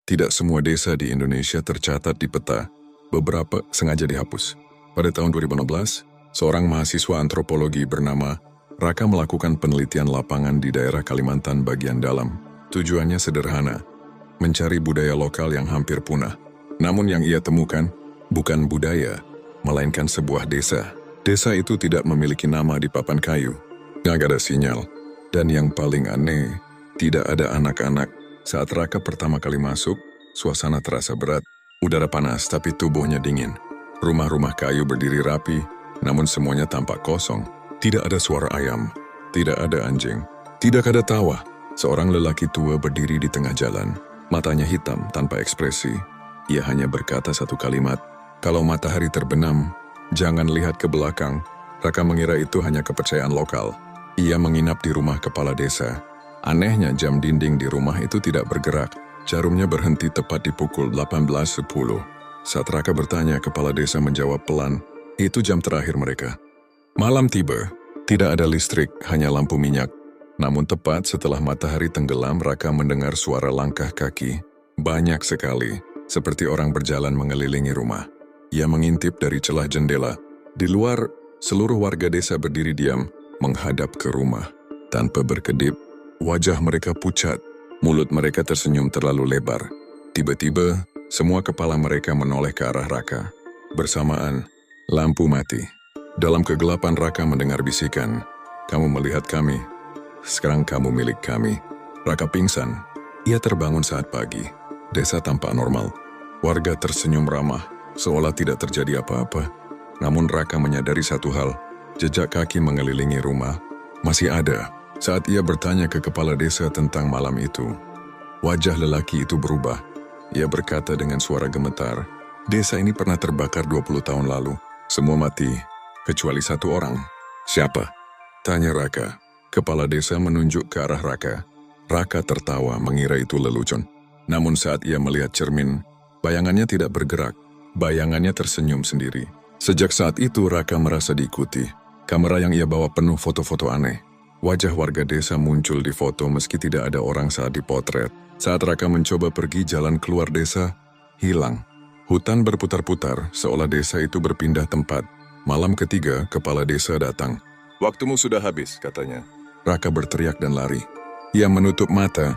Tidak semua desa di Indonesia tercatat di peta, beberapa sengaja dihapus. Pada tahun 2016, seorang mahasiswa antropologi bernama Raka melakukan penelitian lapangan di daerah Kalimantan bagian dalam. Tujuannya sederhana, mencari budaya lokal yang hampir punah. Namun yang ia temukan bukan budaya, melainkan sebuah desa. Desa itu tidak memiliki nama di papan kayu, nggak ada sinyal. Dan yang paling aneh, tidak ada anak-anak. Saat Raka pertama kali masuk, suasana terasa berat. Udara panas tapi tubuhnya dingin. Rumah-rumah kayu berdiri rapi, namun semuanya tampak kosong. Tidak ada suara ayam, tidak ada anjing, tidak ada tawa. Seorang lelaki tua berdiri di tengah jalan. Matanya hitam tanpa ekspresi. Ia hanya berkata satu kalimat, "Kalau matahari terbenam, jangan lihat ke belakang." Raka mengira itu hanya kepercayaan lokal. Ia menginap di rumah kepala desa. Anehnya jam dinding di rumah itu tidak bergerak. Jarumnya berhenti tepat di pukul 18.10. Saat Raka bertanya, kepala desa menjawab pelan, "Itu jam terakhir mereka." Malam tiba, tidak ada listrik, hanya lampu minyak. Namun tepat setelah matahari tenggelam, Raka mendengar suara langkah kaki. Banyak sekali, seperti orang berjalan mengelilingi rumah. Ia mengintip dari celah jendela. Di luar, seluruh warga desa berdiri diam, menghadap ke rumah. Tanpa berkedip, wajah mereka pucat, mulut mereka tersenyum terlalu lebar. Tiba-tiba, semua kepala mereka menoleh ke arah Raka. Bersamaan, lampu mati. Dalam kegelapan Raka mendengar bisikan, "Kamu melihat kami, sekarang kamu milik kami." Raka pingsan. Ia terbangun saat pagi. Desa tampak normal. Warga tersenyum ramah, seolah tidak terjadi apa-apa. Namun Raka menyadari satu hal, jejak kaki mengelilingi rumah masih ada. Saat ia bertanya ke kepala desa tentang malam itu, wajah lelaki itu berubah. Ia berkata dengan suara gemetar, "Desa ini pernah terbakar 20 tahun lalu. Semua mati, kecuali satu orang." "Siapa?" tanya Raka. Kepala desa menunjuk ke arah Raka. Raka tertawa mengira itu lelucon. Namun saat ia melihat cermin, bayangannya tidak bergerak. Bayangannya tersenyum sendiri. Sejak saat itu Raka merasa diikuti. Kamera yang ia bawa penuh foto-foto aneh. Wajah warga desa muncul di foto meski tidak ada orang saat dipotret. Saat Raka mencoba pergi jalan keluar desa, hilang. Hutan berputar-putar, seolah desa itu berpindah tempat. Malam ketiga, kepala desa datang. "Waktumu sudah habis," katanya. Raka berteriak dan lari. Ia menutup mata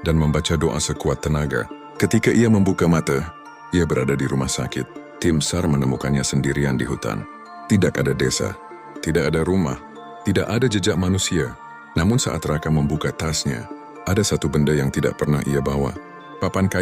dan membaca doa sekuat tenaga. Ketika ia membuka mata, ia berada di rumah sakit. Tim SAR menemukannya sendirian di hutan. Tidak ada desa, tidak ada rumah, tidak ada jejak manusia. Namun saat Raka membuka tasnya, ada satu benda yang tidak pernah ia bawa. Papan kayu